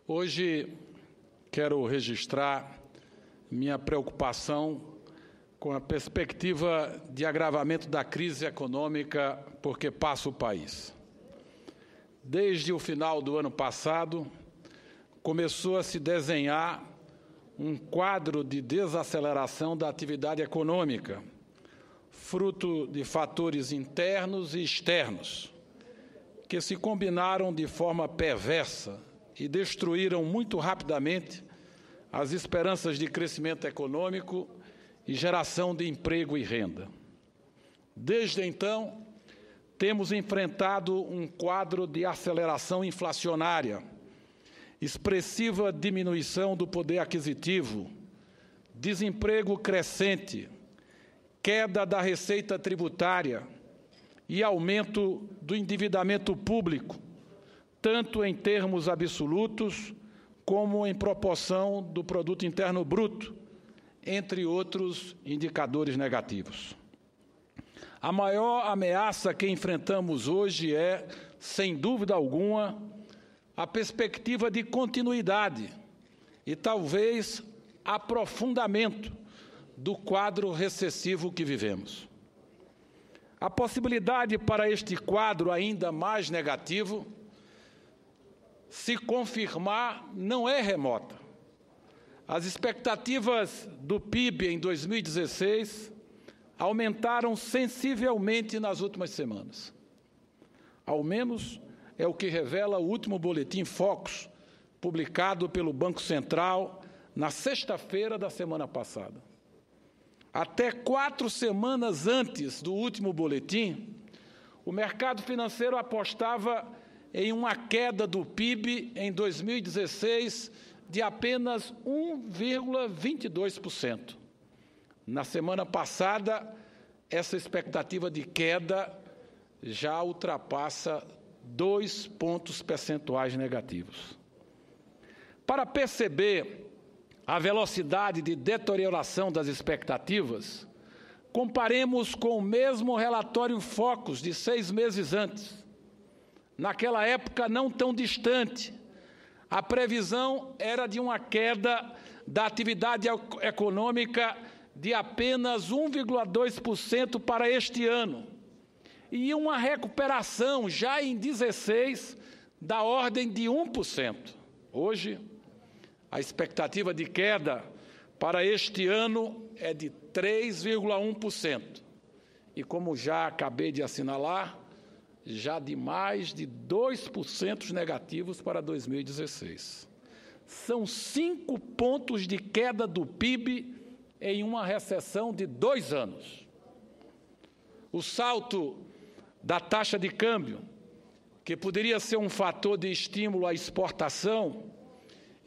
Hoje quero registrar minha preocupação com a perspectiva de agravamento da crise econômica por que passa o país. Desde o final do ano passado, começou a se desenhar um quadro de desaceleração da atividade econômica, fruto de fatores internos e externos, que se combinaram de forma perversa e destruíram muito rapidamente as esperanças de crescimento econômico e geração de emprego e renda. Desde então, temos enfrentado um quadro de aceleração inflacionária, expressiva diminuição do poder aquisitivo, desemprego crescente, queda da receita tributária e aumento do endividamento público, tanto em termos absolutos como em proporção do produto interno bruto, entre outros indicadores negativos. A maior ameaça que enfrentamos hoje é, sem dúvida alguma, a perspectiva de continuidade e talvez aprofundamento do quadro recessivo que vivemos. A possibilidade para este quadro ainda mais negativo se confirmar não é remota. As expectativas do PIB em 2016 aumentaram sensivelmente nas últimas semanas. Ao menos é o que revela o último boletim Focus, publicado pelo Banco Central na sexta-feira da semana passada. Até 4 semanas antes do último boletim, o mercado financeiro apostava em uma queda do PIB em 2016 de apenas 1,22%. Na semana passada, essa expectativa de queda já ultrapassa 2 pontos percentuais negativos. Para perceber a velocidade de deterioração das expectativas, comparemos com o mesmo relatório Focus de 6 meses antes. Naquela época, não tão distante, a previsão era de uma queda da atividade econômica de apenas 1,2% para este ano e uma recuperação já em 16 da ordem de 1%. Hoje, a expectativa de queda para este ano é de 3,1%. E como já acabei de assinalar, já de mais de 2% negativos para 2016. São 5 pontos de queda do PIB em uma recessão de 2 anos. O salto da taxa de câmbio, que poderia ser um fator de estímulo à exportação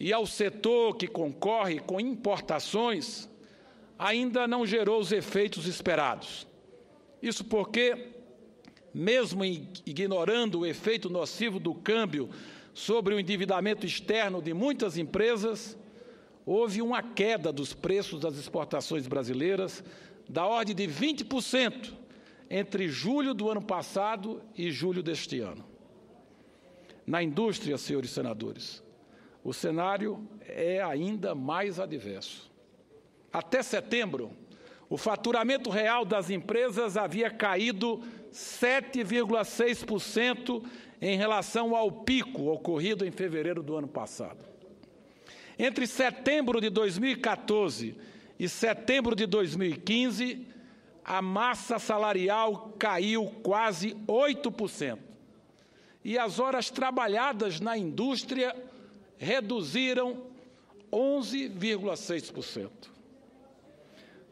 e ao setor que concorre com importações, ainda não gerou os efeitos esperados. Isso porque, mesmo ignorando o efeito nocivo do câmbio sobre o endividamento externo de muitas empresas, houve uma queda dos preços das exportações brasileiras da ordem de 20% entre julho do ano passado e julho deste ano. Na indústria, senhores senadores, o cenário é ainda mais adverso. Até setembro, o faturamento real das empresas havia caído 7,6% em relação ao pico ocorrido em fevereiro do ano passado. Entre setembro de 2014 e setembro de 2015, a massa salarial caiu quase 8%. E as horas trabalhadas na indústria reduziram 11,6%.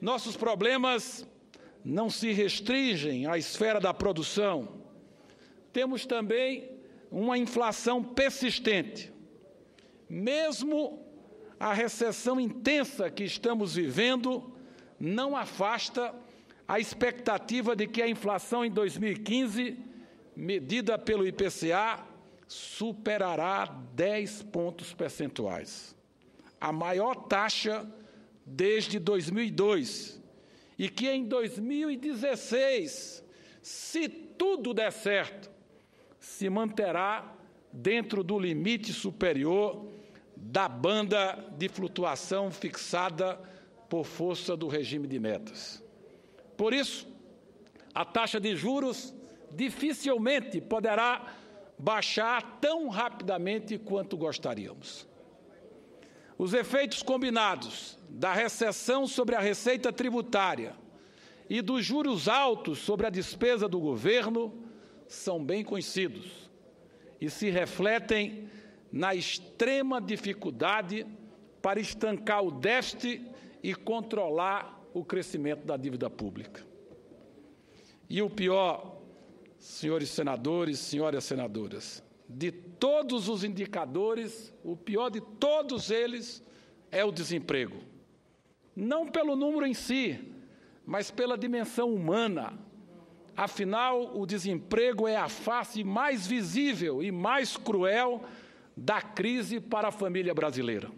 Nossos problemas não se restringem à esfera da produção. Temos também uma inflação persistente. Mesmo a recessão intensa que estamos vivendo não afasta a expectativa de que a inflação em 2015, medida pelo IPCA, superará 10 pontos percentuais. A maior taxa desde 2002, e que em 2016, se tudo der certo, se manterá dentro do limite superior da banda de flutuação fixada por força do regime de metas. Por isso, a taxa de juros dificilmente poderá baixar tão rapidamente quanto gostaríamos. Os efeitos combinados da recessão sobre a receita tributária e dos juros altos sobre a despesa do governo são bem conhecidos e se refletem na extrema dificuldade para estancar o déficit e controlar o crescimento da dívida pública. E o pior, senhores senadores, senhoras senadoras, de todos os indicadores, o pior de todos eles é o desemprego. Não pelo número em si, mas pela dimensão humana. Afinal, o desemprego é a face mais visível e mais cruel da crise para a família brasileira.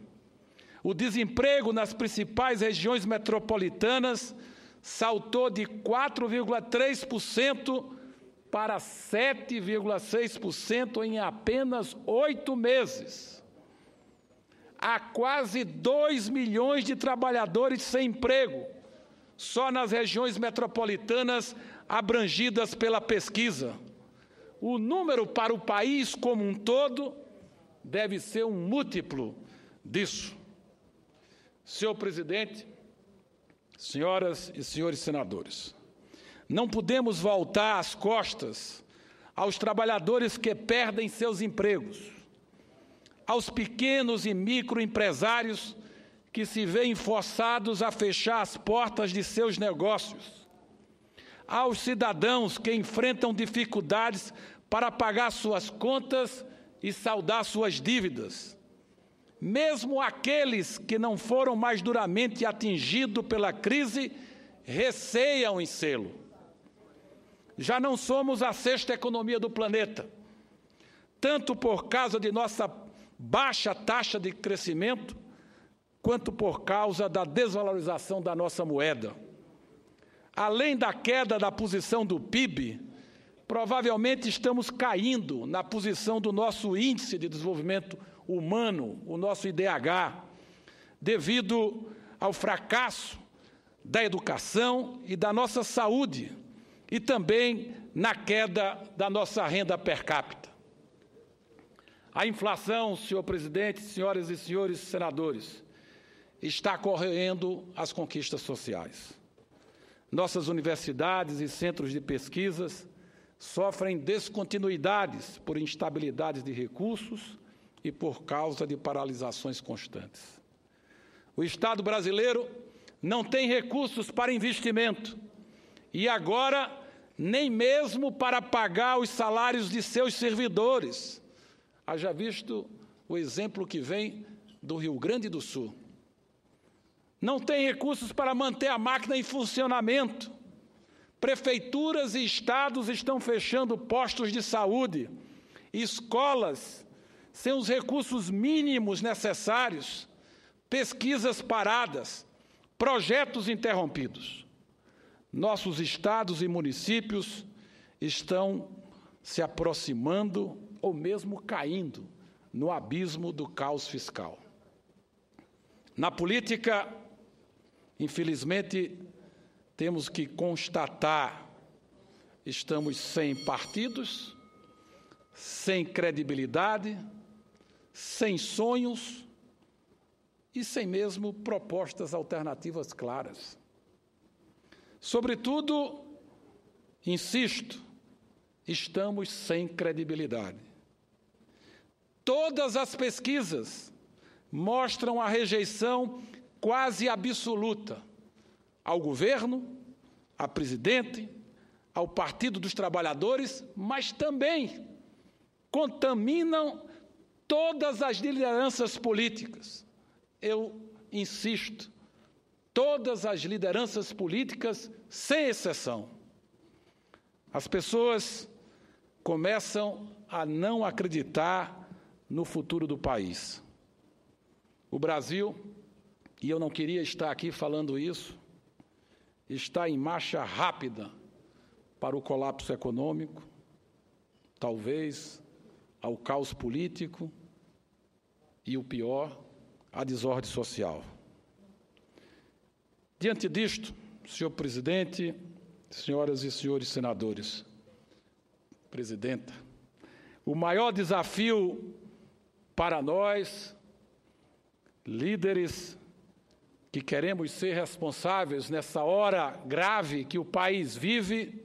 O desemprego nas principais regiões metropolitanas saltou de 4,3% para 7,6% em apenas 8 meses. Há quase 2 milhões de trabalhadores sem emprego, só nas regiões metropolitanas abrangidas pela pesquisa. O número para o país como um todo deve ser um múltiplo disso. Senhor presidente, senhoras e senhores senadores, não podemos voltar as costas aos trabalhadores que perdem seus empregos, aos pequenos e microempresários que se veem forçados a fechar as portas de seus negócios, aos cidadãos que enfrentam dificuldades para pagar suas contas e saldar suas dívidas, mesmo aqueles que não foram mais duramente atingidos pela crise receiam em sê-lo. Já não somos a sexta economia do planeta, tanto por causa de nossa baixa taxa de crescimento, quanto por causa da desvalorização da nossa moeda. Além da queda da posição do PIB, provavelmente estamos caindo na posição do nosso índice de desenvolvimento humano, o nosso IDH, devido ao fracasso da educação e da nossa saúde, e também na queda da nossa renda per capita. A inflação, senhor presidente, senhoras e senhores senadores, está corroendo as conquistas sociais. Nossas universidades e centros de pesquisas sofrem descontinuidades por instabilidades de recursos e por causa de paralisações constantes. O Estado brasileiro não tem recursos para investimento e agora nem mesmo para pagar os salários de seus servidores. Haja visto o exemplo que vem do Rio Grande do Sul. Não tem recursos para manter a máquina em funcionamento. Prefeituras e estados estão fechando postos de saúde, escolas sem os recursos mínimos necessários, pesquisas paradas, projetos interrompidos. Nossos estados e municípios estão se aproximando ou mesmo caindo no abismo do caos fiscal. Na política, infelizmente, temos que constatar, estamos sem partidos, sem credibilidade, sem sonhos e sem mesmo propostas alternativas claras. Sobretudo, insisto, estamos sem credibilidade. Todas as pesquisas mostram a rejeição quase absoluta ao governo, a presidente, ao Partido dos Trabalhadores, mas também contaminam todas as lideranças políticas. Eu insisto, todas as lideranças políticas, sem exceção. As pessoas começam a não acreditar no futuro do país. O Brasil, e eu não queria estar aqui falando isso, está em marcha rápida para o colapso econômico, talvez ao caos político e o pior, a desordem social. Diante disto, senhor presidente, senhoras e senhores senadores, presidenta, o maior desafio para nós, líderes que queremos ser responsáveis nessa hora grave que o país vive,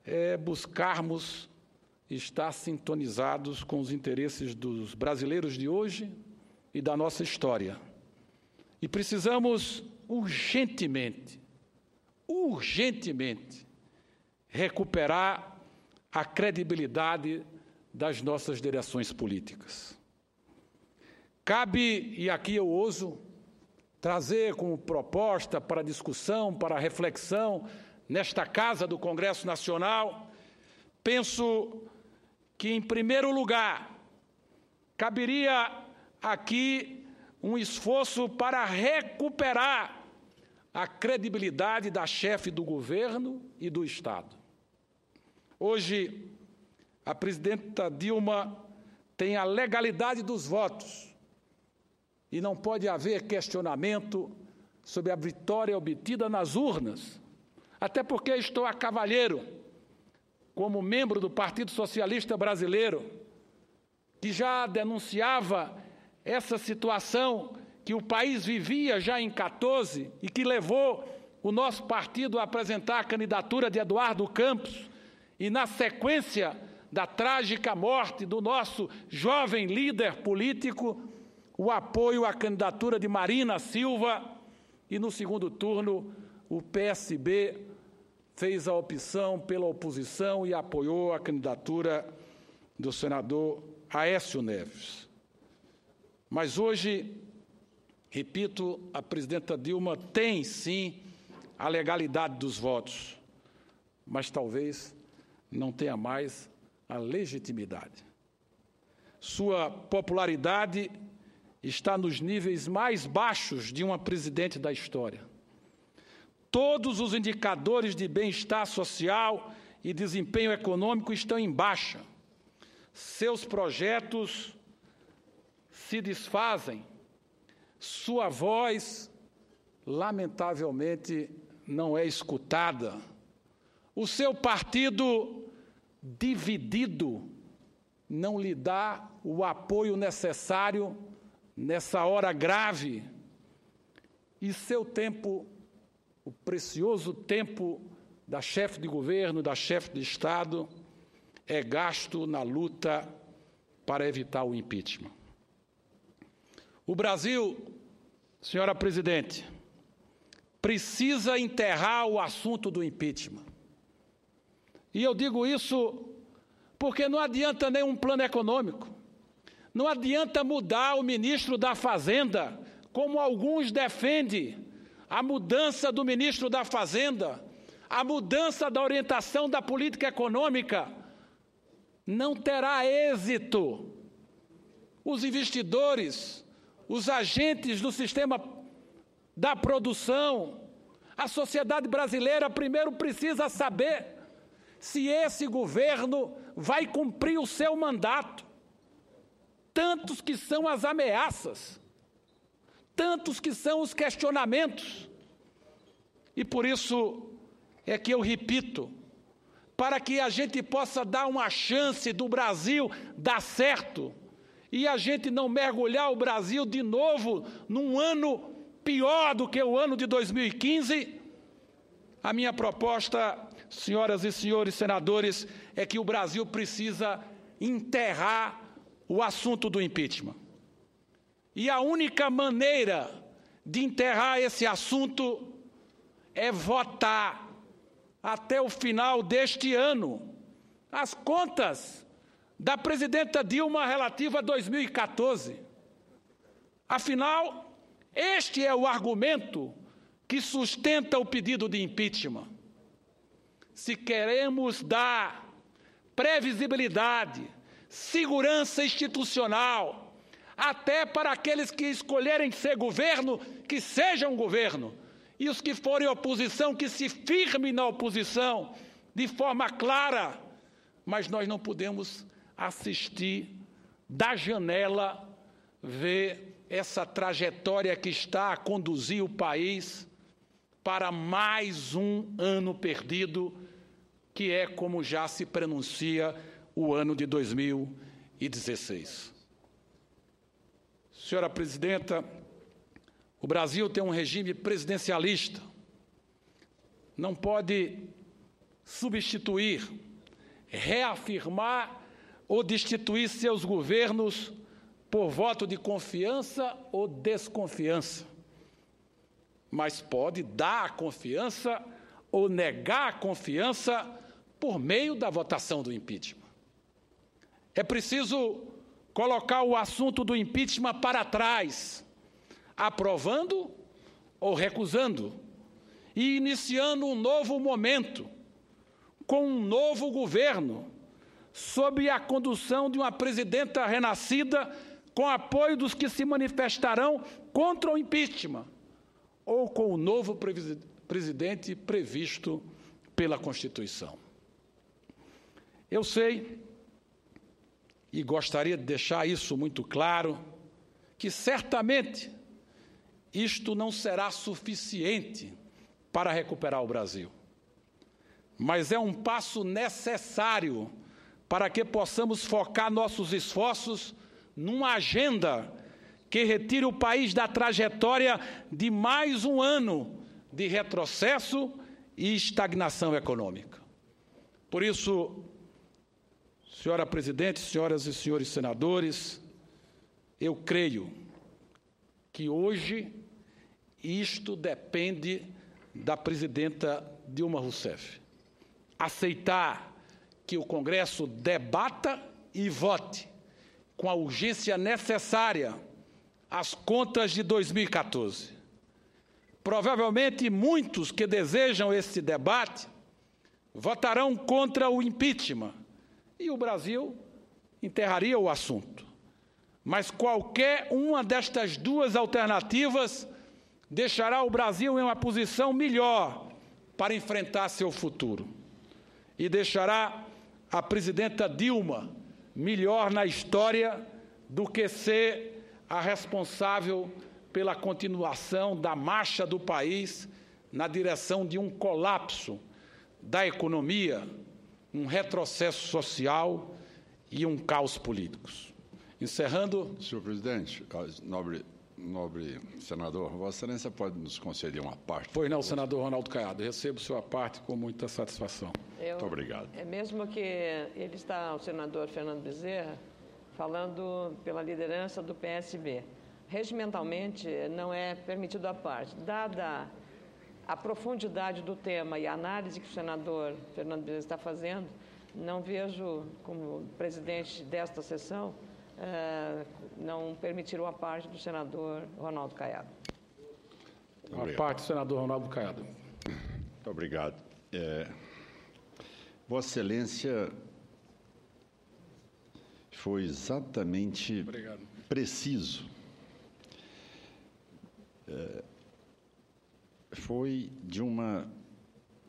é buscarmos estar sintonizados com os interesses dos brasileiros de hoje e da nossa história. E precisamos urgentemente, recuperar a credibilidade das nossas direções políticas. Cabe, e aqui eu ouso, trazer como proposta para discussão, para reflexão, nesta Casa do Congresso Nacional, penso que, em primeiro lugar, caberia aqui um esforço para recuperar a credibilidade da chefe do governo e do Estado. Hoje, a presidenta Dilma tem a legalidade dos votos e não pode haver questionamento sobre a vitória obtida nas urnas, até porque estou a cavalheiro, como membro do Partido Socialista Brasileiro, que já denunciava essa situação que o país vivia já em 14 e que levou o nosso partido a apresentar a candidatura de Eduardo Campos e, na sequência da trágica morte do nosso jovem líder político, o apoio à candidatura de Marina Silva e, no segundo turno, o PSB fez a opção pela oposição e apoiou a candidatura do senador Aécio Neves. Mas hoje, repito, a presidenta Dilma tem, sim, a legalidade dos votos, mas talvez não tenha mais a legitimidade. Sua popularidade está nos níveis mais baixos de uma presidente da história. Todos os indicadores de bem-estar social e desempenho econômico estão em baixa. Seus projetos se desfazem. Sua voz, lamentavelmente, não é escutada. O seu partido, dividido, não lhe dá o apoio necessário nessa hora grave. E seu tempo, o precioso tempo da chefe de governo, da chefe de Estado, é gasto na luta para evitar o impeachment. O Brasil, senhora presidente, precisa enterrar o assunto do impeachment. E eu digo isso porque não adianta nenhum plano econômico, não adianta mudar o ministro da Fazenda, como alguns defendem, a mudança do ministro da Fazenda, a mudança da orientação da política econômica, não terá êxito. Os investidores, os agentes do sistema da produção, a sociedade brasileira primeiro precisa saber se esse governo vai cumprir o seu mandato. Tantos que são as ameaças, tantos que são os questionamentos. E por isso é que eu repito, para que a gente possa dar uma chance do Brasil dar certo e a gente não mergulhar o Brasil de novo num ano pior do que o ano de 2015, a minha proposta, senhoras e senhores senadores, é que o Brasil precisa enterrar o assunto do impeachment. E a única maneira de enterrar esse assunto é votar até o final deste ano as contas da presidenta Dilma relativa a 2014. Afinal, este é o argumento que sustenta o pedido de impeachment. Se queremos dar previsibilidade, segurança institucional, até para aqueles que escolherem ser governo, que sejam governo, e os que forem oposição, que se firmem na oposição, de forma clara, mas nós não podemos assistir da janela ver essa trajetória que está a conduzir o país para mais um ano perdido, que é, como já se pronuncia, o ano de 2016. Senhora Presidenta, o Brasil tem um regime presidencialista. Não pode substituir, reafirmar ou destituir seus governos por voto de confiança ou desconfiança, mas pode dar a confiança ou negar a confiança por meio da votação do impeachment. É preciso colocar o assunto do impeachment para trás, aprovando ou recusando, e iniciando um novo momento, com um novo governo, sob a condução de uma presidenta renascida, com apoio dos que se manifestarão contra o impeachment, ou com o novo presidente previsto pela Constituição. Eu sei, e gostaria de deixar isso muito claro, que certamente isto não será suficiente para recuperar o Brasil, mas é um passo necessário para que possamos focar nossos esforços numa agenda que retire o país da trajetória de mais um ano de retrocesso e estagnação econômica. Por isso, senhora Presidente, senhoras e senhores senadores, eu creio que hoje isto depende da presidenta Dilma Rousseff. Aceitar que o Congresso debata e vote com a urgência necessária as contas de 2014. Provavelmente muitos que desejam esse debate votarão contra o impeachment e o Brasil enterraria o assunto. Mas qualquer uma destas duas alternativas deixará o Brasil em uma posição melhor para enfrentar seu futuro e deixará a presidenta Dilma melhor na história do que ser a responsável pela continuação da marcha do país na direção de um colapso da economia, um retrocesso social e um caos políticos. Encerrando... Senhor presidente, nobre senador, Vossa Excelência pode nos conceder uma parte? Pois não, senador Ronaldo Caiado, recebo sua parte com muita satisfação. Muito obrigado. É mesmo que ele está, o senador Fernando Bezerra, falando pela liderança do PSB. Regimentalmente, não é permitido a parte. Dada a profundidade do tema e a análise que o senador Fernando Bezerra está fazendo, não vejo, como presidente desta sessão, não permitir a parte do senador Ronaldo Caiado. A parte do senador Ronaldo Caiado. Muito obrigado. Vossa Excelência foi exatamente preciso. Foi de uma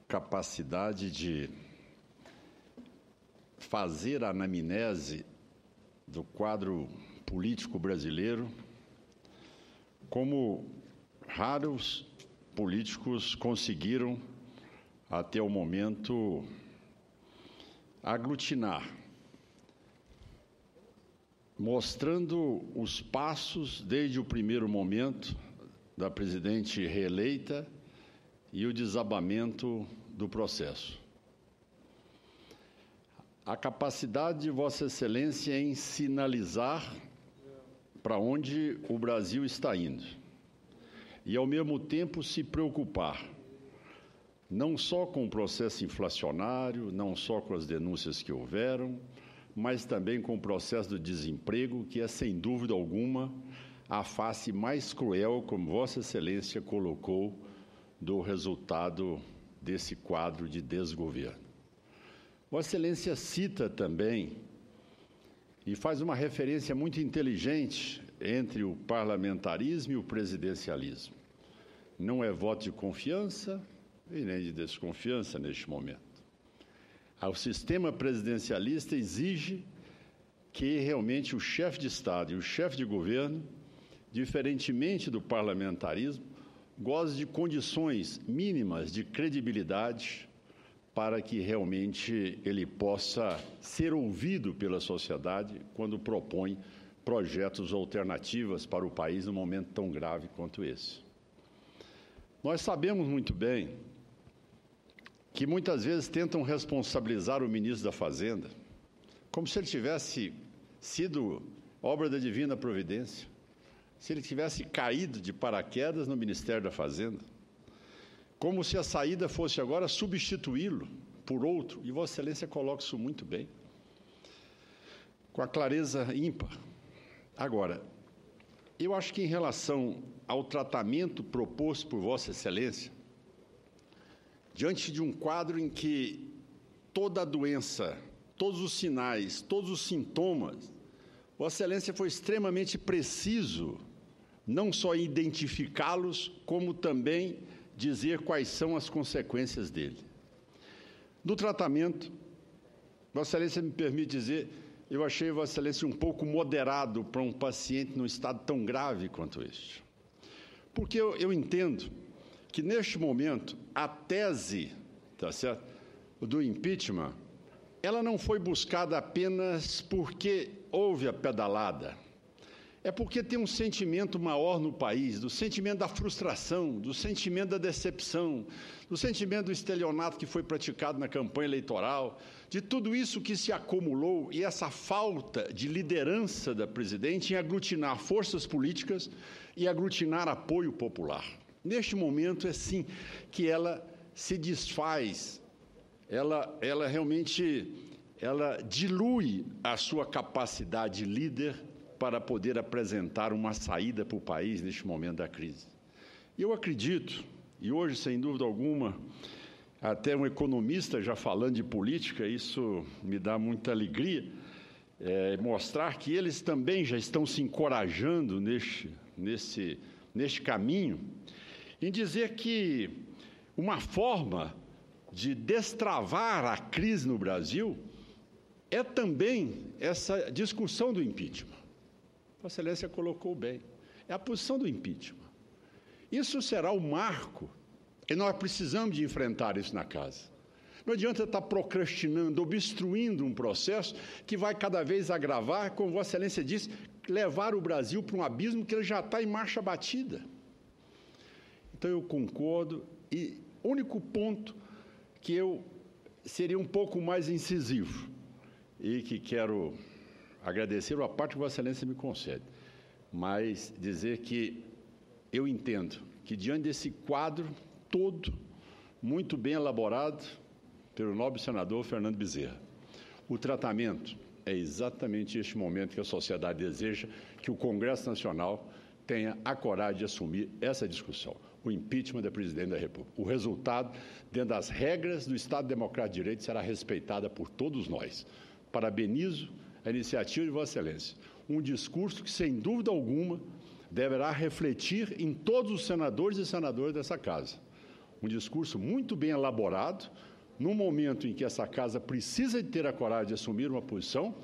capacidade de fazer a anamnese do quadro político brasileiro, como raros políticos conseguiram, até o momento, aglutinar, mostrando os passos desde o primeiro momento da presidente reeleita e o desabamento do processo. A capacidade de Vossa Excelência em sinalizar para onde o Brasil está indo e, ao mesmo tempo, se preocupar não só com o processo inflacionário, não só com as denúncias que houveram, mas também com o processo do desemprego, que é, sem dúvida alguma, a face mais cruel, como Vossa Excelência colocou, do resultado desse quadro de desgoverno. Vossa Excelência cita também e faz uma referência muito inteligente entre o parlamentarismo e o presidencialismo. Não é voto de confiança e nem de desconfiança neste momento. O sistema presidencialista exige que realmente o chefe de Estado e o chefe de governo, diferentemente do parlamentarismo, goze de condições mínimas de credibilidade para que realmente ele possa ser ouvido pela sociedade quando propõe projetos alternativos para o país num momento tão grave quanto esse. Nós sabemos muito bem que muitas vezes tentam responsabilizar o ministro da Fazenda como se ele tivesse sido obra da divina providência, se ele tivesse caído de paraquedas no Ministério da Fazenda, como se a saída fosse agora substituí-lo por outro, e Vossa Excelência coloca isso muito bem, com a clareza ímpar. Agora, eu acho que em relação ao tratamento proposto por Vossa Excelência, diante de um quadro em que toda a doença, todos os sinais, todos os sintomas, Vossa Excelência foi extremamente preciso, não só em identificá-los, como também dizer quais são as consequências dele. No tratamento, Vossa Excelência me permite dizer, eu achei Vossa Excelência um pouco moderado para um paciente num estado tão grave quanto este. Porque eu entendo que, neste momento, a tese, tá certo, do impeachment, ela não foi buscada apenas porque houve a pedalada. É porque tem um sentimento maior no país, do sentimento da frustração, do sentimento da decepção, do sentimento do estelionato que foi praticado na campanha eleitoral, de tudo isso que se acumulou e essa falta de liderança da presidente em aglutinar forças políticas e aglutinar apoio popular. Neste momento é sim que ela se desfaz, ela realmente dilui a sua capacidade de líder para poder apresentar uma saída para o país neste momento da crise. E eu acredito, e hoje, sem dúvida alguma, até um economista já falando de política, isso me dá muita alegria, mostrar que eles também já estão se encorajando neste caminho, em dizer que uma forma de destravar a crise no Brasil é também essa discussão do impeachment. Vossa Excelência colocou bem. É a posição do impeachment. Isso será o marco, e nós precisamos de enfrentar isso na casa. Não adianta estar procrastinando, obstruindo um processo que vai cada vez agravar, como Vossa Excelência disse, levar o Brasil para um abismo que ele já está em marcha batida. Então, eu concordo, e o único ponto que eu seria um pouco mais incisivo, e que quero agradecer a parte que Vossa Excelência me concede, mas dizer que eu entendo que, diante desse quadro todo, muito bem elaborado pelo nobre senador Fernando Bezerra, o tratamento é exatamente este momento que a sociedade deseja que o Congresso Nacional tenha a coragem de assumir essa discussão, o impeachment da presidente da República. O resultado, dentro das regras do Estado Democrático de Direito, será respeitada por todos nós. Parabenizo a iniciativa de Vossa Excelência. Um discurso que, sem dúvida alguma, deverá refletir em todos os senadores e senadoras dessa casa. Um discurso muito bem elaborado, num momento em que essa casa precisa de ter a coragem de assumir uma posição,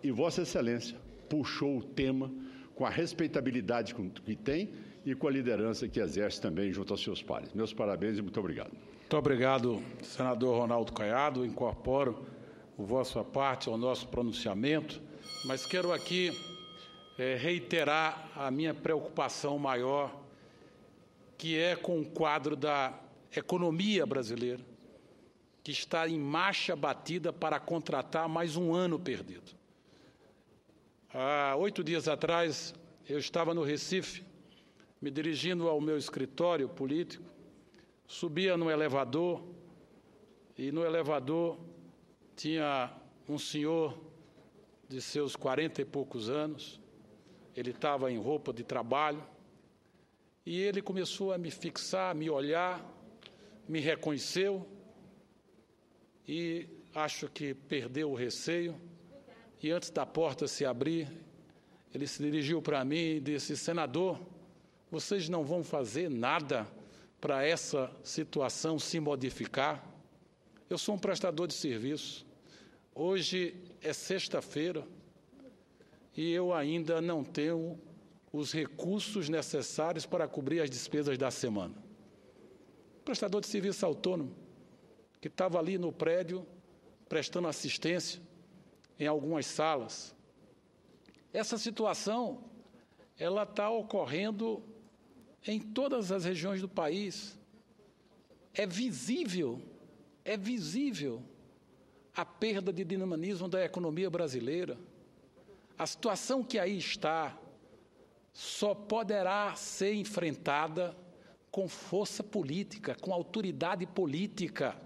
e Vossa Excelência puxou o tema com a respeitabilidade que tem e com a liderança que exerce também junto aos seus pares. Meus parabéns e muito obrigado. Muito obrigado, senador Ronaldo Caiado. Incorporo o vossa parte ao nosso pronunciamento, mas quero aqui reiterar a minha preocupação maior, que é com o quadro da economia brasileira, que está em marcha batida para contratar mais um ano perdido. Há 8 dias atrás, eu estava no Recife, me dirigindo ao meu escritório político, subia no elevador, e no elevador tinha um senhor de seus 40 e poucos anos, ele estava em roupa de trabalho, e ele começou a me fixar, a me olhar, me reconheceu, e acho que perdeu o receio, e antes da porta se abrir, ele se dirigiu para mim e disse: senador, vocês não vão fazer nada para essa situação se modificar? Eu sou um prestador de serviço. Hoje é sexta-feira, e eu ainda não tenho os recursos necessários para cobrir as despesas da semana. Prestador de serviço autônomo, que estava ali no prédio prestando assistência em algumas salas. Essa situação, ela está ocorrendo em todas as regiões do país. É visível a perda de dinamismo da economia brasileira. A situação que aí está só poderá ser enfrentada com força política, com autoridade política.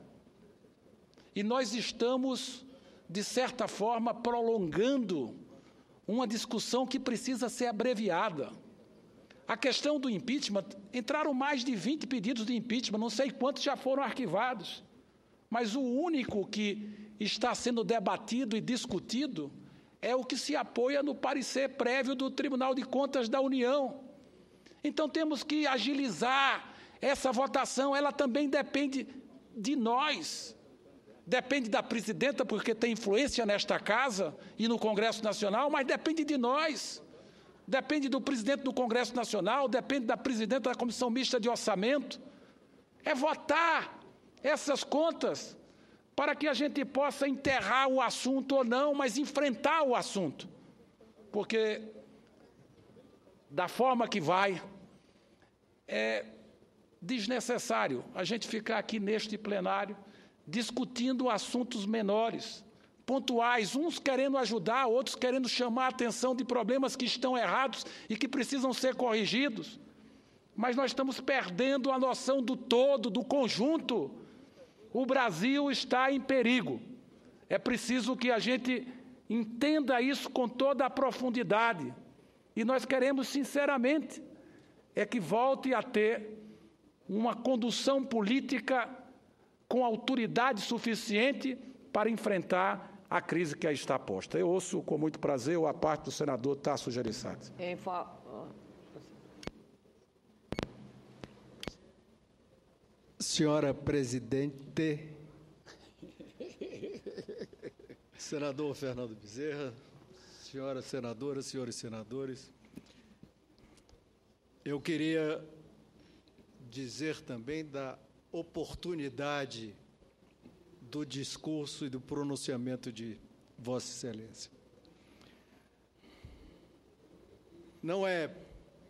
E nós estamos, de certa forma, prolongando uma discussão que precisa ser abreviada. A questão do impeachment, entraram mais de 20 pedidos de impeachment, não sei quantos já foram arquivados, mas o único que está sendo debatido e discutido é o que se apoia no parecer prévio do Tribunal de Contas da União. Então temos que agilizar essa votação, ela também depende de nós, depende da presidenta, porque tem influência nesta casa e no Congresso Nacional, mas depende de nós. Depende do presidente do Congresso Nacional, depende da presidenta da Comissão Mista de Orçamento. É votar essas contas para que a gente possa enterrar o assunto ou não, mas enfrentar o assunto. Porque, da forma que vai, é desnecessário a gente ficar aqui neste plenário discutindo assuntos menores, pontuais, uns querendo ajudar, outros querendo chamar a atenção de problemas que estão errados e que precisam ser corrigidos. Mas nós estamos perdendo a noção do todo, do conjunto. O Brasil está em perigo. É preciso que a gente entenda isso com toda a profundidade. E nós queremos, sinceramente, que volte a ter uma condução política com autoridade suficiente para enfrentar a crise que aí está posta. Eu ouço com muito prazer a parte do senador Tasso Gereissati. Senhora presidente, senador Fernando Bezerra, senhoras senadoras, senhores senadores, eu queria dizer também da oportunidade do discurso e do pronunciamento de Vossa Excelência. Não é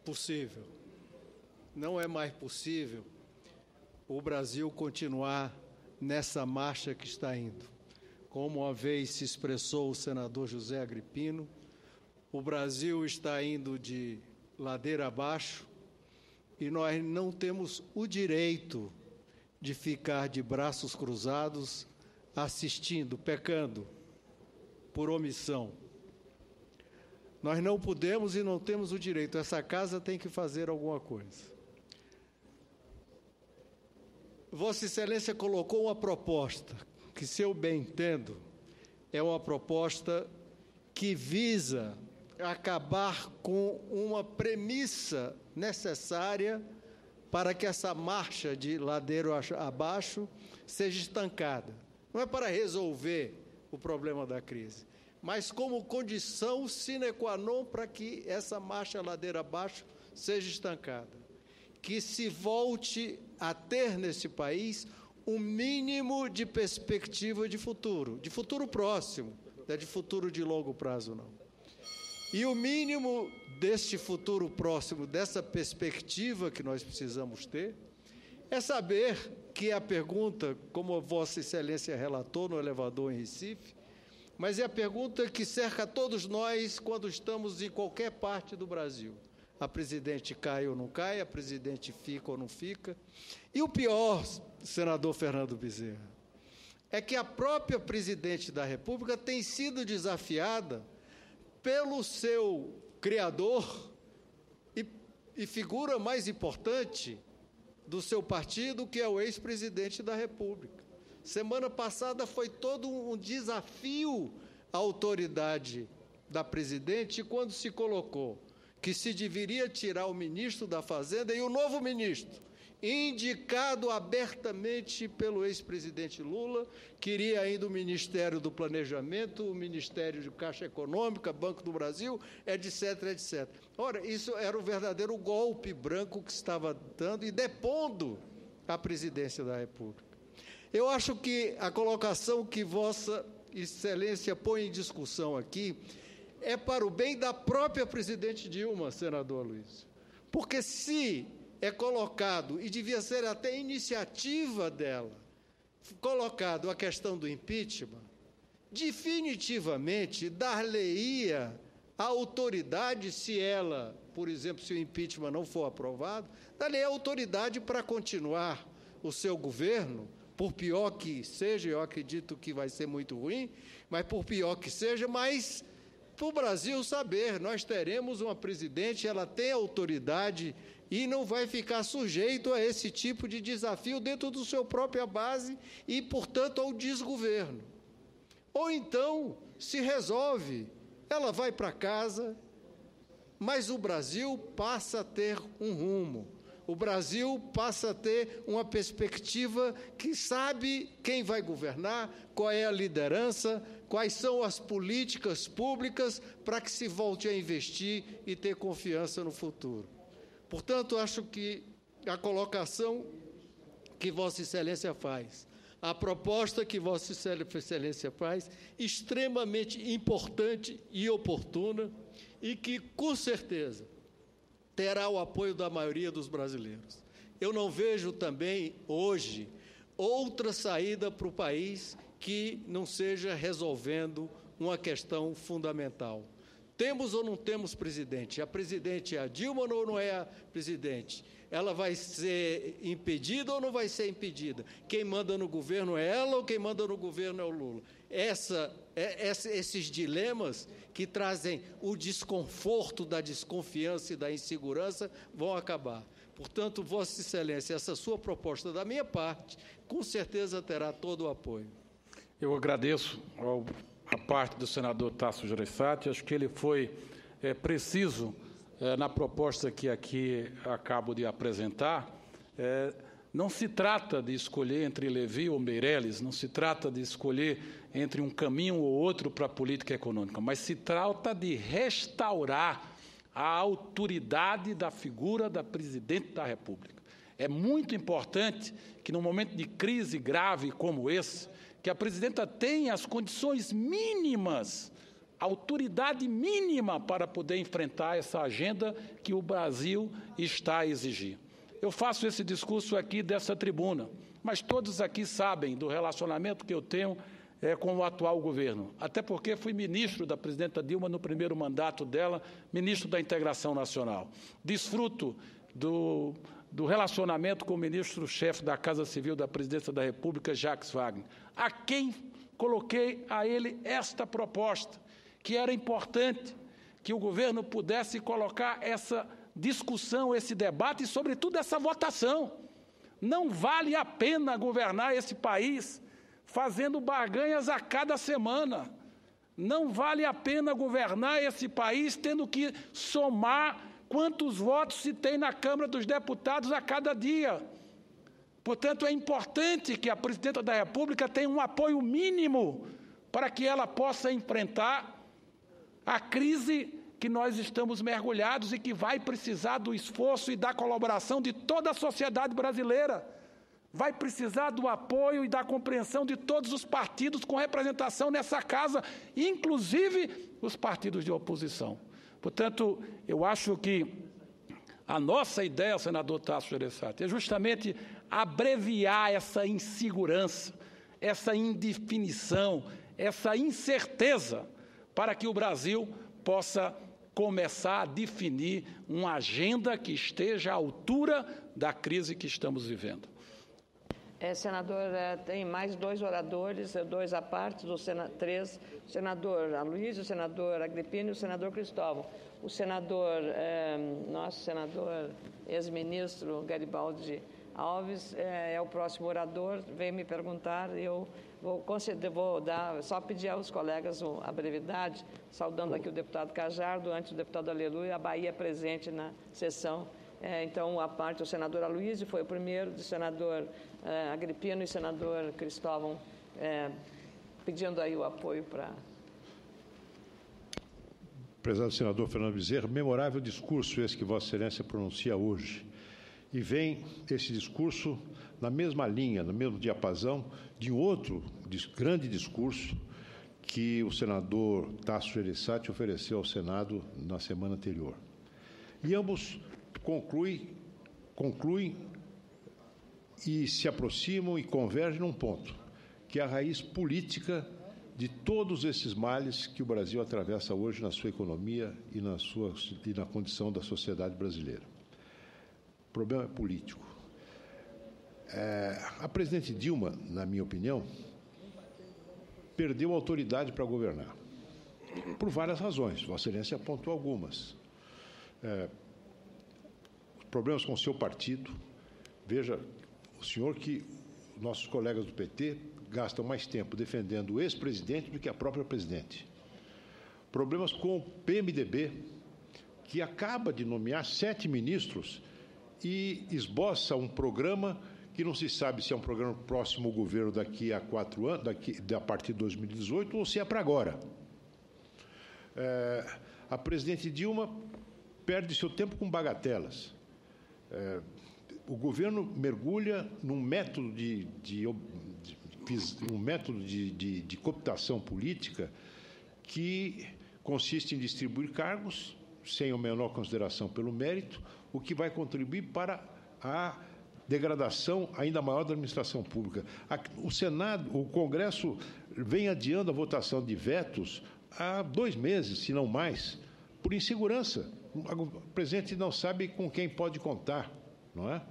possível, não é mais possível o Brasil continuar nessa marcha que está indo. Como uma vez se expressou o senador José Agripino, o Brasil está indo de ladeira abaixo e nós não temos o direito de ficar de braços cruzados, assistindo, pecando por omissão. Nós não podemos e não temos o direito. Essa casa tem que fazer alguma coisa. Vossa Excelência colocou uma proposta que, se eu bem entendo, é uma proposta que visa acabar com uma premissa necessária para que essa marcha de ladeira abaixo seja estancada. Não é para resolver o problema da crise, mas como condição sine qua non para que essa marcha ladeira abaixo seja estancada. Que se volte a ter nesse país um mínimo de perspectiva de futuro próximo, não é de futuro de longo prazo, não. E o mínimo deste futuro próximo, dessa perspectiva que nós precisamos ter, é saber que a pergunta, como Vossa Excelência relatou no elevador em Recife, mas é a pergunta que cerca todos nós quando estamos em qualquer parte do Brasil. A presidente cai ou não cai, a presidente fica ou não fica. E o pior, senador Fernando Bezerra, é que a própria presidente da República tem sido desafiada pelo seu criador e figura mais importante do seu partido, que é o ex-presidente da República. Semana passada foi todo um desafio à autoridade da presidente quando se colocou que se deveria tirar o ministro da Fazenda e o novo ministro indicado abertamente pelo ex-presidente Lula, queria ainda o Ministério do Planejamento, o Ministério de Caixa Econômica, Banco do Brasil, etc., etc. Ora, isso era o verdadeiro golpe branco que estava dando e depondo a presidência da República. Eu acho que a colocação que Vossa Excelência põe em discussão aqui é para o bem da própria presidente Dilma, senador Luiz. Porque se é colocado, e devia ser até iniciativa dela, colocado a questão do impeachment, definitivamente dar-lhe-ia a autoridade, se ela, por exemplo, se o impeachment não for aprovado, dar-lhe-ia a autoridade para continuar o seu governo, por pior que seja, eu acredito que vai ser muito ruim, mas por pior que seja, mas para o Brasil saber, nós teremos uma presidente, ela tem autoridade e não vai ficar sujeito a esse tipo de desafio dentro da sua própria base e, portanto, ao desgoverno. Ou então, se resolve, ela vai para casa, mas o Brasil passa a ter um rumo. O Brasil passa a ter uma perspectiva que sabe quem vai governar, qual é a liderança, quais são as políticas públicas para que se volte a investir e ter confiança no futuro. Portanto, acho que a colocação que Vossa Excelência faz, a proposta que Vossa Excelência faz, extremamente importante e oportuna e que, com certeza, terá o apoio da maioria dos brasileiros. Eu não vejo também, hoje, outra saída para o país que não seja resolvendo uma questão fundamental. Temos ou não temos presidente? A presidente é a Dilma ou não é a presidente? Ela vai ser impedida ou não vai ser impedida? Quem manda no governo é ela ou quem manda no governo é o Lula? Esses dilemas que trazem o desconforto da desconfiança e da insegurança vão acabar. Portanto, Vossa Excelência, essa sua proposta da minha parte, com certeza terá todo o apoio. Eu agradeço a parte do senador Tasso Gereissati, acho que ele foi preciso na proposta que aqui acabo de apresentar. Não se trata de escolher entre Levi ou Meirelles, não se trata de escolher entre um caminho ou outro para a política econômica, mas se trata de restaurar a autoridade da figura da presidente da República. É muito importante que, num momento de crise grave como esse, que a presidenta tenha as condições mínimas, a autoridade mínima para poder enfrentar essa agenda que o Brasil está a exigir. Eu faço esse discurso aqui dessa tribuna, mas todos aqui sabem do relacionamento que eu tenho com o atual governo, até porque fui ministro da presidenta Dilma no primeiro mandato dela, ministro da Integração Nacional. Desfruto do relacionamento com o ministro-chefe da Casa Civil da Presidência da República, Jacques Wagner, a quem coloquei a ele esta proposta, que era importante que o governo pudesse colocar essa discussão, esse debate e, sobretudo, essa votação. Não vale a pena governar esse país fazendo barganhas a cada semana. Não vale a pena governar esse país tendo que somar quantos votos se tem na Câmara dos Deputados a cada dia. Portanto, é importante que a presidenta da República tenha um apoio mínimo para que ela possa enfrentar a crise que nós estamos mergulhados e que vai precisar do esforço e da colaboração de toda a sociedade brasileira. Vai precisar do apoio e da compreensão de todos os partidos com representação nessa casa, inclusive os partidos de oposição. Portanto, eu acho que a nossa ideia, senador Tasso Gereissati, é justamente abreviar essa insegurança, essa indefinição, essa incerteza, para que o Brasil possa começar a definir uma agenda que esteja à altura da crise que estamos vivendo. Senador, tem mais dois oradores, dois à parte, três, o senador Aloysio, o senador Agrippino e o senador Cristóvão. O senador, nosso senador ex-ministro Garibaldi Alves é o próximo orador, veio me perguntar, eu vou dar, só pedir aos colegas a brevidade, saudando aqui o deputado Cajardo, antes o deputado Aleluia, a Bahia presente na sessão Então, a parte do senador Aloysio foi o primeiro, do senador Agripino e senador Cristóvão, pedindo aí o apoio para... Prezado senador Fernando Bezerra, memorável discurso esse que Vossa Excelência pronuncia hoje. E vem esse discurso na mesma linha, no mesmo diapasão de outro grande discurso que o senador Tasso Gereissati ofereceu ao Senado na semana anterior. E ambos concluem e se aproximam e convergem num ponto, que é a raiz política de todos esses males que o Brasil atravessa hoje na sua economia e na condição da sociedade brasileira. O problema é político. A presidente Dilma, na minha opinião, perdeu a autoridade para governar, por várias razões. Vossa Excelência apontou algumas. Problemas com o seu partido. Veja, o senhor que nossos colegas do PT gastam mais tempo defendendo o ex-presidente do que a própria presidente. Problemas com o PMDB, que acaba de nomear 7 ministros e esboça um programa que não se sabe se é um programa próximo ao governo daqui a 4 anos, a partir de 2018, ou se é para agora. A presidente Dilma perde seu tempo com bagatelas. O governo mergulha num método de cooptação política que consiste em distribuir cargos sem a menor consideração pelo mérito, o que vai contribuir para a degradação ainda maior da administração pública. O Senado, o Congresso vem adiando a votação de vetos há 2 meses, se não mais, por insegurança. O presidente não sabe com quem pode contar, não é?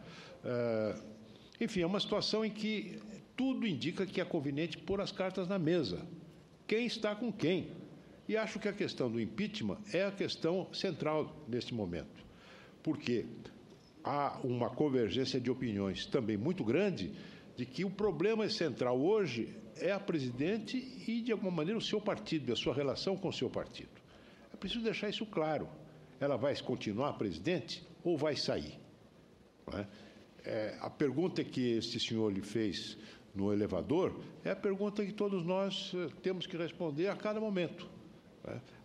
Enfim, é uma situação em que tudo indica que é conveniente pôr as cartas na mesa. Quem está com quem? E acho que a questão do impeachment é a questão central neste momento. Porque há uma convergência de opiniões também muito grande de que o problema central hoje é a presidente e, de alguma maneira, o seu partido, a sua relação com o seu partido. É preciso deixar isso claro. Ela vai continuar presidente ou vai sair? Não é? A pergunta que este senhor lhe fez no elevador é a pergunta que todos nós temos que responder a cada momento.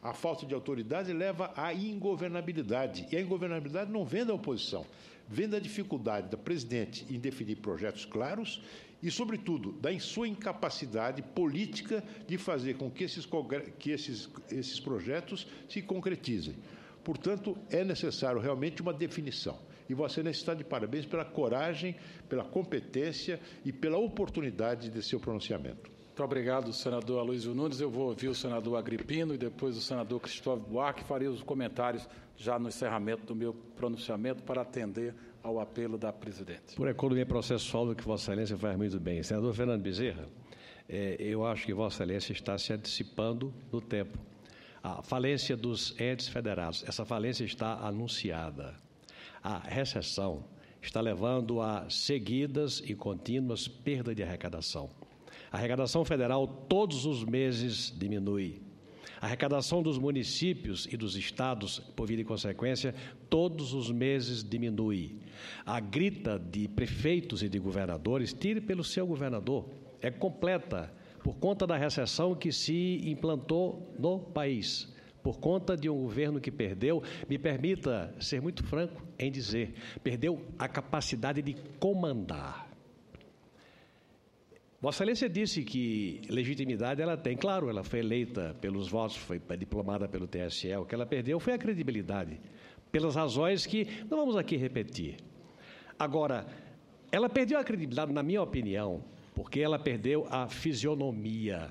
A falta de autoridade leva à ingovernabilidade. E a ingovernabilidade não vem da oposição, vem da dificuldade da presidente em definir projetos claros e, sobretudo, da sua incapacidade política de fazer com que esses projetos se concretizem. Portanto, é necessário realmente uma definição. E Vossa Excelência está de parabéns pela coragem, pela competência e pela oportunidade de seu pronunciamento. Muito obrigado, senador Aloysio Nunes. Eu vou ouvir o senador Agripino e depois o senador Cristóvão Buarque. Farei os comentários já no encerramento do meu pronunciamento para atender ao apelo da presidente. Por economia processual, do que Vossa Excelência faz muito bem. Senador Fernando Bezerra, eu acho que Vossa Excelência está se antecipando no tempo. A falência dos entes federados, essa falência está anunciada. A recessão está levando a seguidas e contínuas perdas de arrecadação. A arrecadação federal todos os meses diminui. A arrecadação dos municípios e dos estados, por via de consequência, todos os meses diminui. A grita de prefeitos e de governadores, tire pelo seu governador, é completa por conta da recessão que se implantou no país, por conta de um governo que perdeu, me permita ser muito franco em dizer, perdeu a capacidade de comandar. Vossa Excelência disse que legitimidade ela tem. Claro, ela foi eleita pelos votos, foi diplomada pelo TSE. O que ela perdeu foi a credibilidade, pelas razões que não vamos aqui repetir. Agora, ela perdeu a credibilidade, na minha opinião, porque ela perdeu a fisionomia.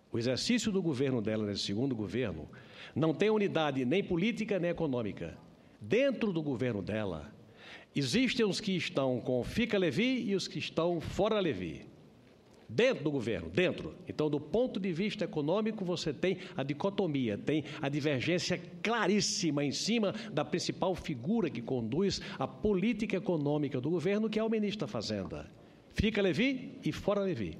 O exercício do governo dela, nesse segundo governo, não tem unidade nem política nem econômica. Dentro do governo dela, existem os que estão com Fica Levi e os que estão fora Levi. Dentro do governo, dentro. Então, do ponto de vista econômico, você tem a dicotomia, tem a divergência claríssima em cima da principal figura que conduz a política econômica do governo, que é o ministro da Fazenda. Fica Levi e fora Levi.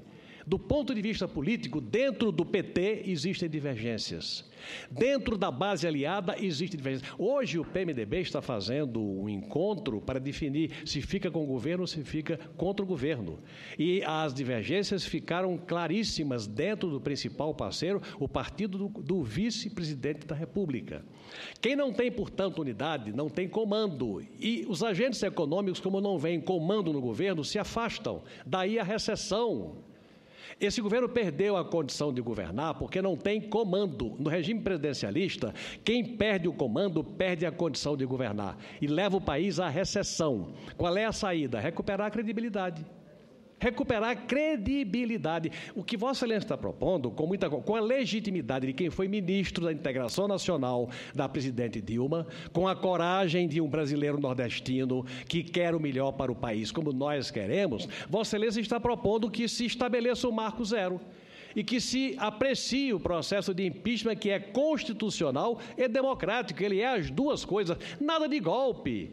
Do ponto de vista político, dentro do PT existem divergências. Dentro da base aliada existem divergências. Hoje o PMDB está fazendo um encontro para definir se fica com o governo ou se fica contra o governo. E as divergências ficaram claríssimas dentro do principal parceiro, o partido do vice-presidente da República. Quem não tem, portanto, unidade, não tem comando. E os agentes econômicos, como não vêm comando no governo, se afastam. Daí a recessão. Esse governo perdeu a condição de governar porque não tem comando. No regime presidencialista, quem perde o comando perde a condição de governar e leva o país à recessão. Qual é a saída? Recuperar a credibilidade. Recuperar a credibilidade. O que Vossa Excelência está propondo, com a legitimidade de quem foi ministro da Integração Nacional da presidente Dilma, com a coragem de um brasileiro nordestino que quer o melhor para o país, como nós queremos, Vossa Excelência está propondo que se estabeleça o marco zero e que se aprecie o processo de impeachment, que é constitucional e democrático. Ele é as duas coisas, nada de golpe.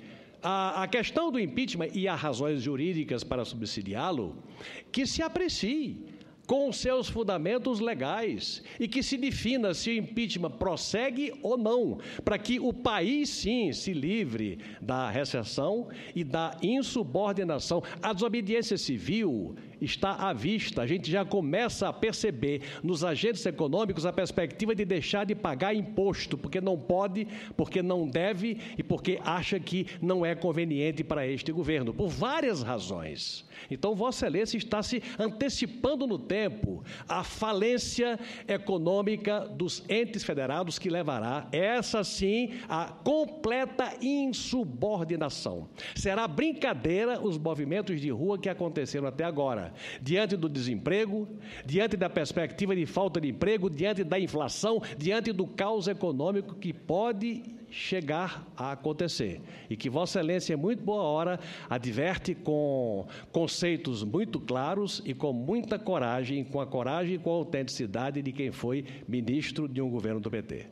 A questão do impeachment e as razões jurídicas para subsidiá-lo, que se aprecie com seus fundamentos legais e que se defina se o impeachment prossegue ou não, para que o país, sim, se livre da recessão e da insubordinação. A desobediência civil está à vista. A gente já começa a perceber nos agentes econômicos a perspectiva de deixar de pagar imposto, porque não pode, porque não deve e porque acha que não é conveniente para este governo, por várias razões. Então, Vossa Excelência está se antecipando no tempo à falência econômica dos entes federados, que levará, essa sim, à completa insubordinação. Será brincadeira os movimentos de rua que aconteceram até agora, diante do desemprego, diante da perspectiva de falta de emprego, diante da inflação, diante do caos econômico que pode chegar a acontecer. E que Vossa Excelência, em muito boa hora, adverte com conceitos muito claros e com muita coragem, com a coragem e com a autenticidade de quem foi ministro de um governo do PT.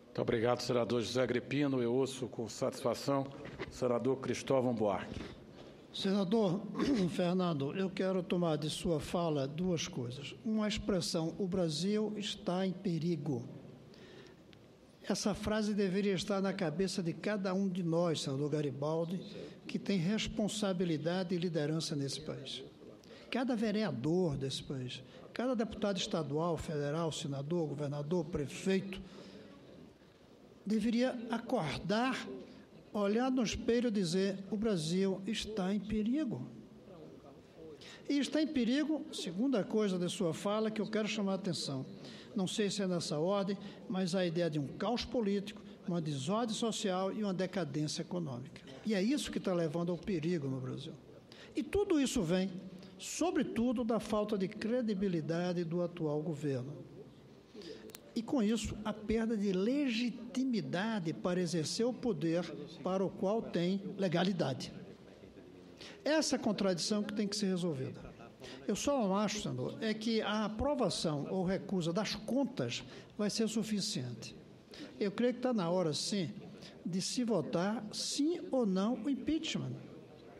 Muito obrigado, senador José Agripino. Eu ouço com satisfação o senador Cristóvão Buarque. Senador Fernando, eu quero tomar de sua fala duas coisas. Uma expressão: o Brasil está em perigo. Essa frase deveria estar na cabeça de cada um de nós, senador Garibaldi, que tem responsabilidade e liderança nesse país. Cada vereador desse país, cada deputado estadual, federal, senador, governador, prefeito, deveria acordar, olhar no espelho e dizer: o Brasil está em perigo. E está em perigo, segunda coisa de sua fala que eu quero chamar a atenção. Não sei se é nessa ordem, mas a ideia de um caos político, uma desordem social e uma decadência econômica. E é isso que está levando ao perigo no Brasil. E tudo isso vem, sobretudo, da falta de credibilidade do atual governo. E, com isso, a perda de legitimidade para exercer o poder para o qual tem legalidade. Essa contradição que tem que ser resolvida. Eu só não acho, senador, é que a aprovação ou recusa das contas vai ser suficiente. Eu creio que está na hora, sim, de se votar sim ou não o impeachment.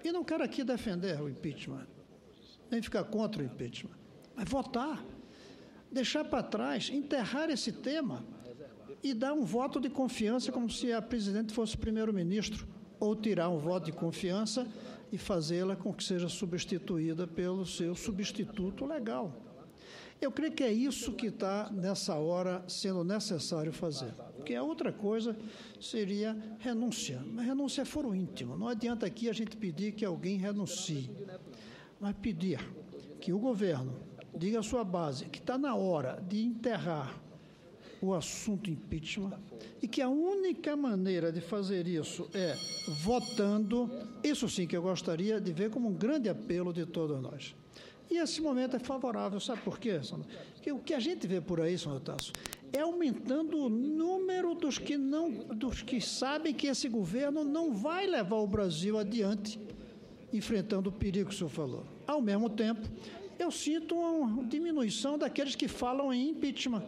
E não quero aqui defender o impeachment, nem ficar contra o impeachment, mas votar, deixar para trás, enterrar esse tema e dar um voto de confiança como se a presidente fosse primeiro-ministro, ou tirar um voto de confiança e fazê-la com que seja substituída pelo seu substituto legal. Eu creio que é isso que está, nessa hora, sendo necessário fazer. Porque a outra coisa seria renúncia. Mas renúncia é foro íntimo. Não adianta aqui a gente pedir que alguém renuncie. Mas pedir que o governo diga à sua base que está na hora de enterrar o assunto impeachment e que a única maneira de fazer isso é votando. Isso sim que eu gostaria de ver como um grande apelo de todos nós. E esse momento é favorável, sabe por quê, Sandro? Porque o que a gente vê por aí, senhor Tasso, é aumentando o número dos que sabem que esse governo não vai levar o Brasil adiante, enfrentando o perigo que o senhor falou. Ao mesmo tempo, eu sinto uma diminuição daqueles que falam em impeachment.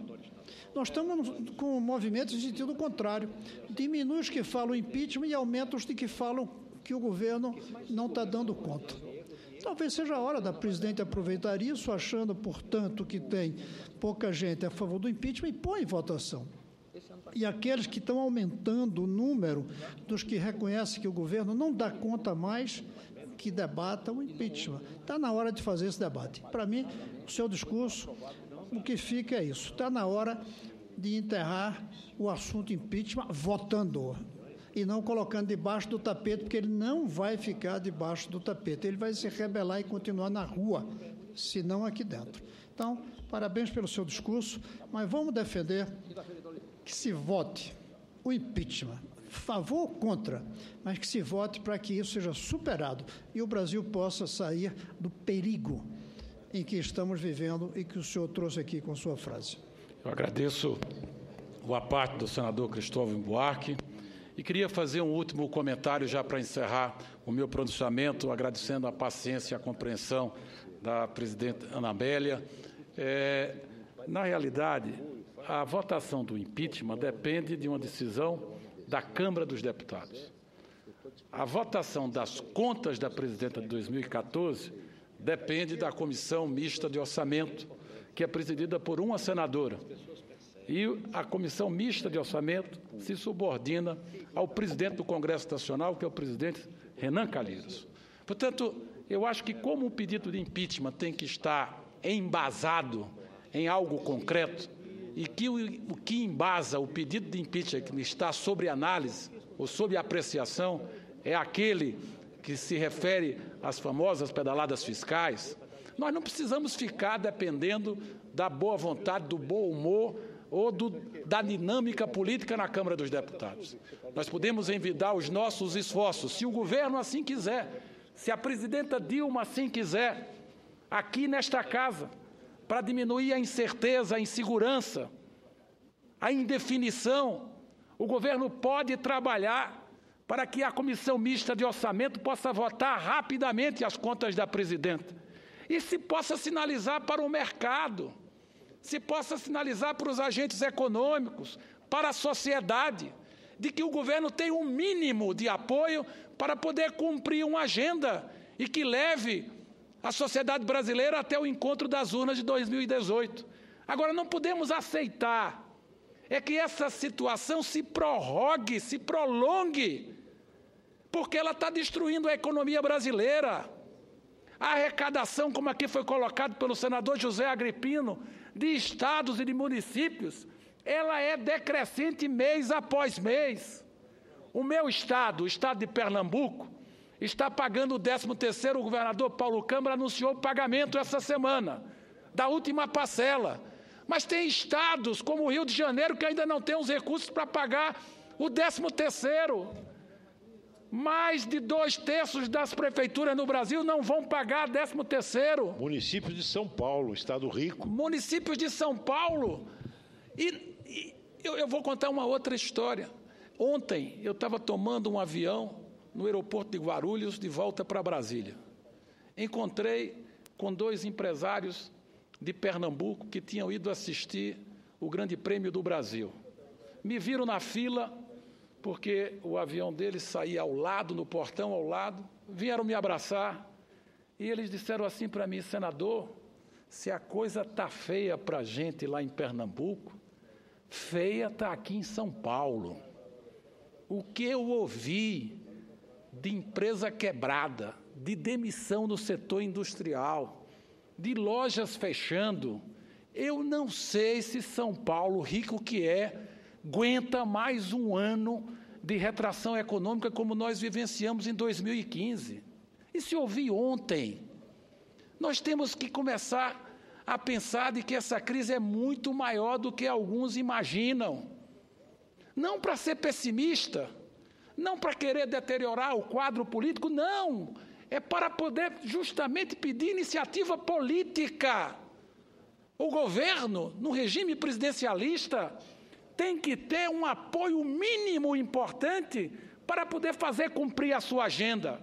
Nós estamos com movimentos em sentido contrário. Diminui os que falam impeachment e aumenta os que falam que o governo não está dando conta. Talvez seja a hora da presidente aproveitar isso, achando, portanto, que tem pouca gente a favor do impeachment e põe em votação. E aqueles que estão aumentando o número dos que reconhecem que o governo não dá conta mais, que debatam o impeachment. Está na hora de fazer esse debate. Para mim, o seu discurso, o que fica é isso. Está na hora de enterrar o assunto impeachment votando e não colocando debaixo do tapete, porque ele não vai ficar debaixo do tapete. Ele vai se rebelar e continuar na rua, se não aqui dentro. Então, parabéns pelo seu discurso, mas vamos defender que se vote o impeachment, favor ou contra, mas que se vote para que isso seja superado e o Brasil possa sair do perigo em que estamos vivendo e que o senhor trouxe aqui com sua frase. Eu agradeço a parte do senador Cristóvão Buarque e queria fazer um último comentário já para encerrar o meu pronunciamento, agradecendo a paciência e a compreensão da presidente Ana Amélia. Na realidade, a votação do impeachment depende de uma decisão da Câmara dos Deputados. A votação das contas da presidenta de 2014 depende da Comissão Mista de Orçamento, que é presidida por uma senadora. E a Comissão Mista de Orçamento se subordina ao presidente do Congresso Nacional, que é o presidente Renan Calheiros. Portanto, eu acho que como o pedido de impeachment tem que estar embasado em algo concreto, e que o que embasa o pedido de impeachment que está sobre análise ou sob apreciação é aquele que se refere às famosas pedaladas fiscais, nós não precisamos ficar dependendo da boa vontade, do bom humor ou da dinâmica política na Câmara dos Deputados. Nós podemos envidar os nossos esforços, se o governo assim quiser, se a presidenta Dilma assim quiser, aqui nesta casa, para diminuir a incerteza, a insegurança, a indefinição. O governo pode trabalhar para que a Comissão Mista de Orçamento possa votar rapidamente as contas da presidenta. E se possa sinalizar para o mercado, se possa sinalizar para os agentes econômicos, para a sociedade, de que o governo tem um mínimo de apoio para poder cumprir uma agenda e que leve a sociedade brasileira até o encontro das urnas de 2018. Agora, não podemos aceitar que essa situação se prorrogue, se prolongue, porque ela está destruindo a economia brasileira. A arrecadação, como aqui foi colocado pelo senador José Agripino, de estados e de municípios, ela é decrescente mês após mês. O meu estado, o estado de Pernambuco, está pagando o 13º, o governador Paulo Câmara anunciou o pagamento essa semana, da última parcela. Mas tem estados, como o Rio de Janeiro, que ainda não tem os recursos para pagar o 13º. Mais de 2/3 das prefeituras no Brasil não vão pagar 13º. Municípios de São Paulo, estado rico. Municípios de São Paulo. E eu vou contar uma outra história. Ontem eu estava tomando um avião no aeroporto de Guarulhos, de volta para Brasília. Encontrei com 2 empresários de Pernambuco que tinham ido assistir o Grande Prêmio do Brasil. Me viram na fila, porque o avião deles saía ao lado, no portão ao lado, vieram me abraçar, e eles disseram assim para mim: senador, se a coisa está feia para a gente lá em Pernambuco, feia está aqui em São Paulo. O que eu ouvi de empresa quebrada, de demissão no setor industrial, de lojas fechando, eu não sei se São Paulo, rico que é, aguenta mais um ano de retração econômica como nós vivenciamos em 2015. Isso eu ouvi ontem. Nós temos que começar a pensar de que essa crise é muito maior do que alguns imaginam. Não para ser pessimista, não para querer deteriorar o quadro político, não. É para poder justamente pedir iniciativa política. O governo, no regime presidencialista, tem que ter um apoio mínimo importante para poder fazer cumprir a sua agenda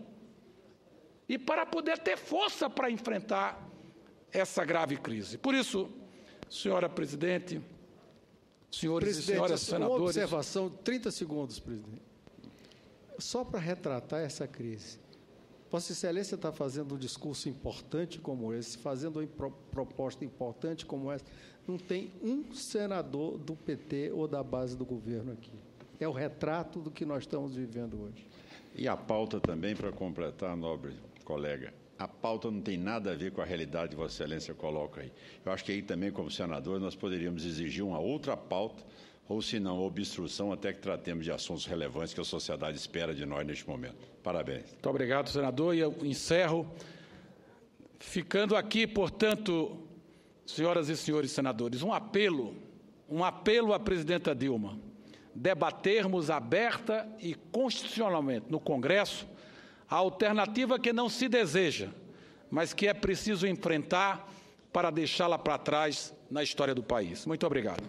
e para poder ter força para enfrentar essa grave crise. Por isso, senhora presidente, senhores e senhoras senadores... Uma observação, 30 segundos, presidente. Só para retratar essa crise. Vossa Excelência está fazendo um discurso importante como esse, fazendo uma proposta importante como essa. Não tem um senador do PT ou da base do governo aqui. É o retrato do que nós estamos vivendo hoje. E a pauta também, para completar, nobre colega, a pauta não tem nada a ver com a realidade que Vossa Excelência coloca aí. Eu acho que aí também, como senador, nós poderíamos exigir uma outra pauta, ou se não, obstrução, até que tratemos de assuntos relevantes que a sociedade espera de nós neste momento. Parabéns. Muito obrigado, senador. E eu encerro ficando aqui, portanto, senhoras e senhores senadores, um apelo à presidenta Dilma, debatermos aberta e constitucionalmente no Congresso a alternativa que não se deseja, mas que é preciso enfrentar para deixá-la para trás na história do país. Muito obrigado.